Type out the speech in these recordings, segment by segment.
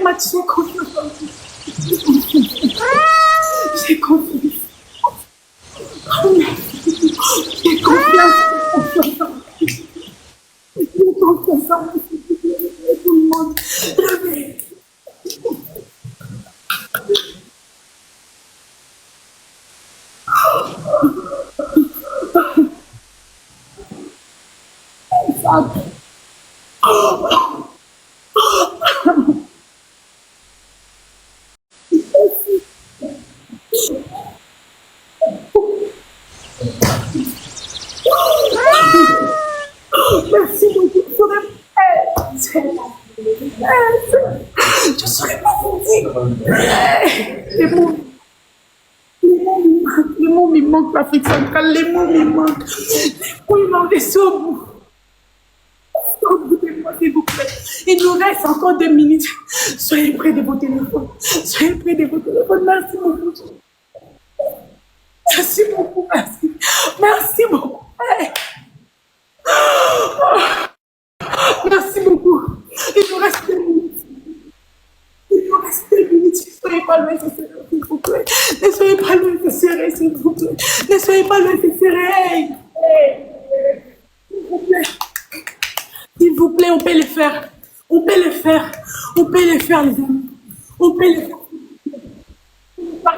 match, j'ai confiance en vous. J'ai confiance. Oh, merci. J'ai confiance en vous. J'ai confiance en vous. Tout le monde. Réveillez. Merci beaucoup. Je serai pas fondue. Les mots me manquent, l'Afrique centrale. Les mots me manquent. Les mots me manquent des sauts. Écoutez-moi, s'il vous plaît. Il nous reste encore 2 minutes. Soyez près de vos téléphones. Soyez près de vos téléphones. Merci beaucoup. Merci beaucoup. Merci. Merci beaucoup. Merci beaucoup. Il nous reste 2 minutes. Il nous reste 2 minutes. Ne soyez pas loin, c'est serré, s'il vous plaît. Ne soyez pas loin, c'est serré, s'il vous plaît. Ne soyez pas loin, c'est serré. S'il vous plaît. S'il vous plaît, on peut le faire. On peut le faire. On peut le faire, les amis. On peut le faire.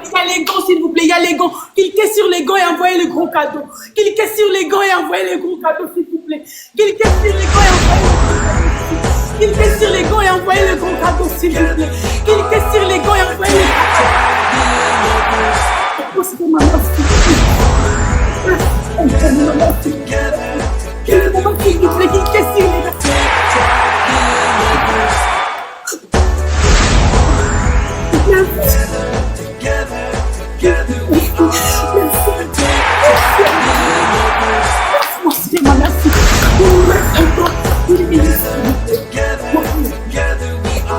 Il y a les gants, s'il vous plaît. Il y a les gants. Cliquez sur les gants et envoyez le gros cadeau. Cliquez sur les gants et envoyez le gros cadeau, s'il vous plaît. Cliquez sur les gants et envoyez le gros cadeau. Cliquez sur les gants et envoyez le gros cadeau, s'il vous plaît. Cliquez sur les gants et envoyez le gros cadeau. C'est ma main, s'il vous plaît. S'il vous plaît, cliquez sur les gants.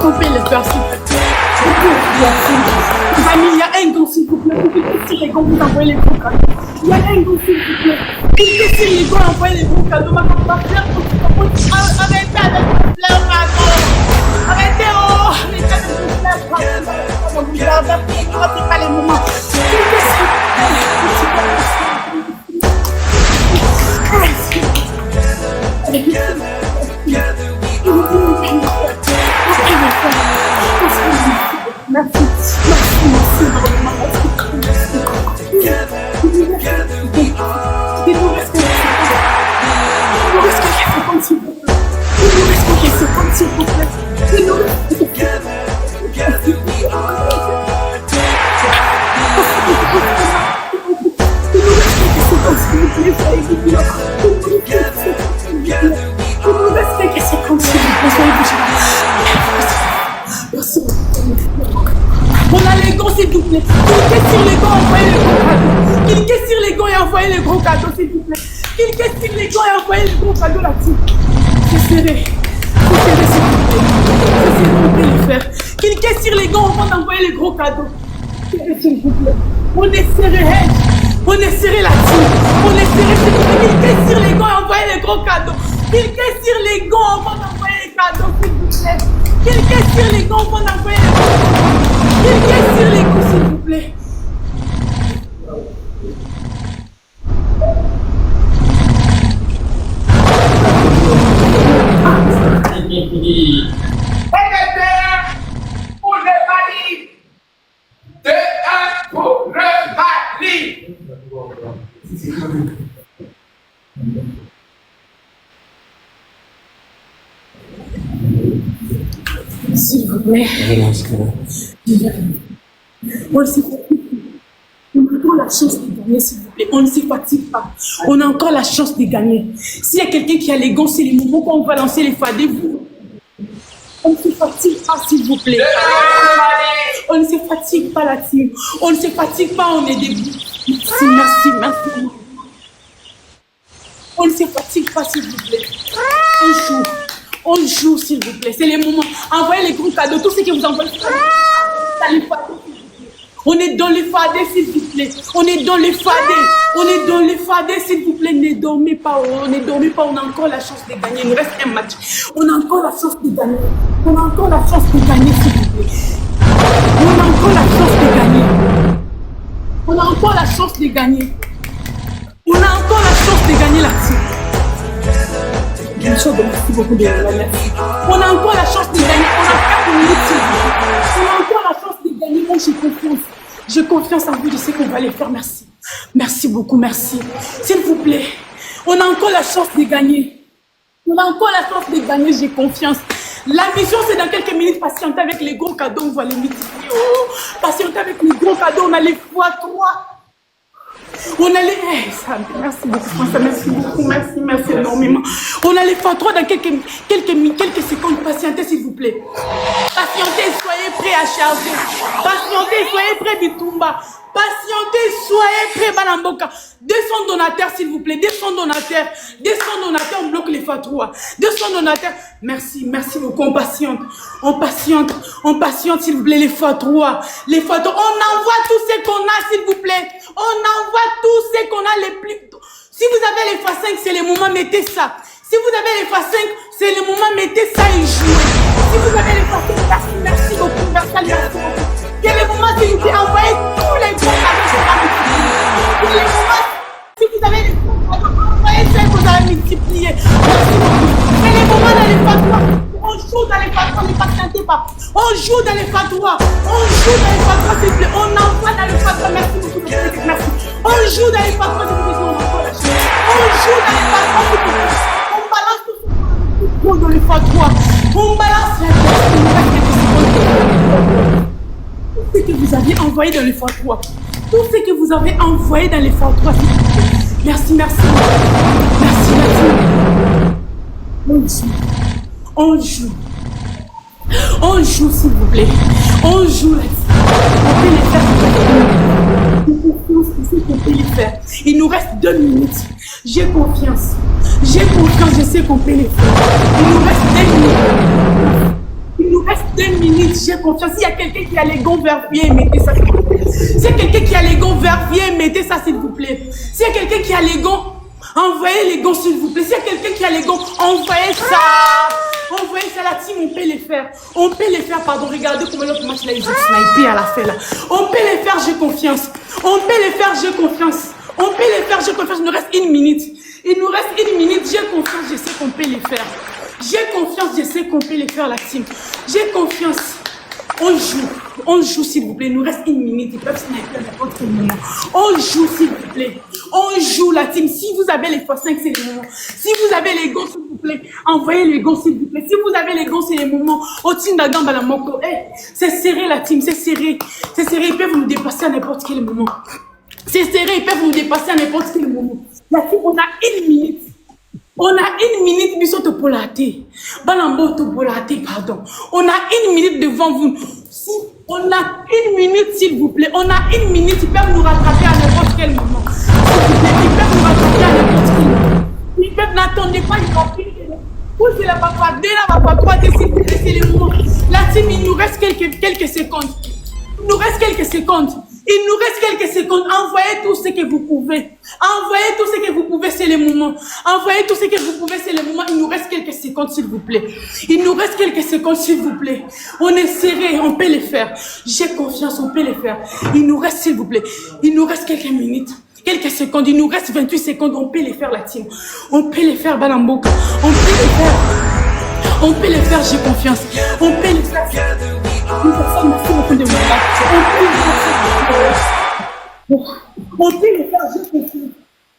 On peut le faire, s'il vous plaît. Les amis, il y a un gant, s'il vous plaît. Cliquez sur les gants, vous envoyez les gros cadeaux. Il y a un gant, s'il vous plaît. Cliquez sur les gants, envoyez les gros cadeaux. Ma maman va faire. Arrêtez avec vos fleurs, maman. Arrêtez, oh. Arrêtez avec vos fleurs, maman. C'est pas les moments. Cliquez sur Merci. Il nous reste quelques secondes, s'il vous plaît. On a les gants, s'il vous plaît. Cliquez sur les gants, envoyez le gros cadeau. Cliquez sur les gants et envoyez le gros cadeau, s'il vous plaît. Cliquez sur les gants et envoyez le gros cadeau là-dessus. C'est serré. C'est serré, s'il vous plaît. C'est serré, on peut le faire. Cliquez sur les gants avant d'envoyer le gros cadeau. Serré, s'il vous plaît. On est serré, hey. On est serré là-dessus. On est serré, s'il vous plaît. Cliquez sur les gants et envoyez le gros cadeau. Cliquez sur les gants avant d'envoyer les cadeaux, s'il vous plaît. Cliquez sur les gants avant d'envoyer les gros cadeaux. Cliquez sur les gants, s'il vous plaît. Pour le Mali. 2-1 pour le Mali. S'il vous plaît. On a la chance de gagner, s'il vous plaît. On ne se fatigue pas. On a encore la chance de gagner. S'il y a quelqu'un qui a les gants, c'est les moments qu'on va lancer les fadés. On ne se fatigue pas, s'il vous plaît. On ne se fatigue pas, la team. On ne se fatigue pas, on est debout. Merci. On ne se fatigue pas, s'il vous plaît. On joue, s'il vous plaît. C'est les moments. Envoyez les gros cadeaux. Tout ce que vous envoyez. On est dans les fadés, s'il vous plaît. On est dans les fadés. On est dans les fadets, s'il vous plaît, ne dormez pas. Ne dormez pas, on a encore la chance de gagner. Il nous reste un match. On a encore la chance de gagner. On a encore la chance de gagner, s'il vous plaît. On a encore la chance de gagner. On a encore la chance de gagner. On a encore la chance de gagner là-dessus. Bien sûr, merci beaucoup de la merci. On a encore la chance de gagner. On a 4 minutes, s'il vous plaît. On a encore la chance de gagner. Moi, j'ai confiance. J'ai confiance en vous. Je sais qu'on va les faire. Merci. Merci beaucoup, merci. S'il vous plaît, on a encore la chance de gagner. On a encore la chance de gagner, j'ai confiance. La mission, c'est dans quelques minutes, patienter avec les gros cadeaux, on va les multiplier. Oh, patienter avec les gros cadeaux, on a les x3. On a les... merci beaucoup, François, merci beaucoup, merci énormément. On a les x3 dans quelques secondes. Patientez, s'il vous plaît. Patientez, soyez prêts à charger. Patientez, soyez prêts, Bitumba. Patientez, soyez prêts, Balamboka. 200 donateurs, s'il vous plaît. 200 donateurs. 200 donateurs, on bloque les x3. 200 donateurs. Merci beaucoup. On patiente, s'il vous plaît, les x3. Les x3. On envoie tout ce qu'on a, s'il vous plaît. On envoie tout ce qu'on a les plus. Si vous avez les x5, c'est le moment, mettez ça. Si vous avez les x5, c'est le moment, mettez ça et jouez. Si vous avez les x5, merci beaucoup. Merci beaucoup. C'est le moment, s'il vous plaît, envoyez tous les gros cadeaux. C'est le moment, si vous avez les gros cadeaux, envoyez ceux que vous avez multipliés. Merci beaucoup. C'est le moment dans les fatwas. On joue dans les fatwas, ne patientez pas. On joue dans les fatwas. On joue dans les fatwas, s'il vous plaît. On envoie dans les fatwas. Merci beaucoup. Merci. On joue dans les fatwas, s'il vous plaît. On joue dans les fatwas, s'il vous plaît. On balance tout dans les fatwas. On balance la tête. Tout ce que vous avez envoyé dans les x3. Tout ce que vous avez envoyé dans les x3. Merci. On joue, s'il vous plaît. On joue là-dessus. On peut les faire. Il nous reste 2 minutes. J'ai confiance. Je sais qu'on peut les faire. Il nous reste 2 minutes. Il nous reste 2 minutes, j'ai confiance. S'il y a quelqu'un qui a les gants verts, viens mettez ça, s'il vous plaît. S'il y a quelqu'un qui a les gants verts, viens mettez ça, s'il vous plaît. S'il y a quelqu'un qui a les gants, envoyez les gants, s'il vous plaît. S'il y a quelqu'un qui a les gants, envoyez ça. Envoyez ça, la team, on peut les faire. On peut les faire, pardon. Regardez comment l'autre match là, ils ont snipé à la fin là. On peut les faire, j'ai confiance. On peut les faire, j'ai confiance. On peut les faire, j'ai confiance. Il nous reste 1 minute. Il nous reste 1 minute, j'ai confiance, je sais qu'on peut les faire. J'ai confiance, je sais qu'on peut les faire, la team. J'ai confiance. On joue, s'il vous plaît. Il nous reste 1 minute. Ils peuvent sniper à n'importe quel moment. On joue, s'il vous plaît. On joue, la team. Si vous avez les x5, c'est le moment. Si vous avez les gants, s'il vous plaît, envoyez les gants, s'il vous plaît. Si vous avez les gants, c'est le moment. Au team d'Agam Balamoko. C'est serré, la team. C'est serré. C'est serré. Ils peuvent nous dépasser à n'importe quel moment. C'est serré. Ils peuvent nous dépasser à n'importe quel moment. La team, on a 1 minute. On a 1 minute, bisoto polate. Balamboto polate, pardon. On a 1 minute devant vous. Si on a 1 minute, s'il vous plaît. On a 1 minute, ils peuvent nous rattraper à n'importe quel moment. S'il vous plaît, ils peuvent nous rattraper à n'importe quel moment. Ils peuvent, n'attendez pas, ils vont finir. Où c'est la papa? Dès la papa 3, s'il vous plaît, c'est le moment. La team, il nous reste quelques secondes. Il nous reste quelques secondes. Il nous reste quelques secondes. Envoyez tout ce que vous pouvez. Envoyez tout ce que vous pouvez, c'est le moment. Envoyez tout ce que vous pouvez, c'est le moment. Il nous reste quelques secondes, s'il vous plaît. Il nous reste quelques secondes, s'il vous plaît. On est serré, on peut les faire. J'ai confiance, on peut les faire. Il nous reste, s'il vous plaît. Il nous reste quelques minutes. Quelques secondes. Il nous reste 28 secondes. On peut les faire, la team. On peut les faire, Balamboka. On peut les faire. On peut les faire, j'ai confiance. On peut les faire. Une personne m'a fait beaucoup de mal. On peut les faire, j'ai confiance.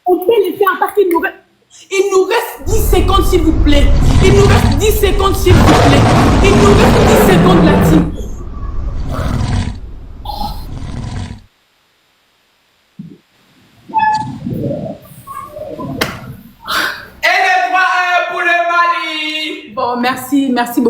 On peut les faire parce qu'il nous reste. Il nous reste 10 secondes, s'il vous plaît. Il nous reste 10 secondes, s'il vous plaît. Il nous reste 10 secondes, la team. Et les 3-1 pour le Mali. Bon, merci beaucoup.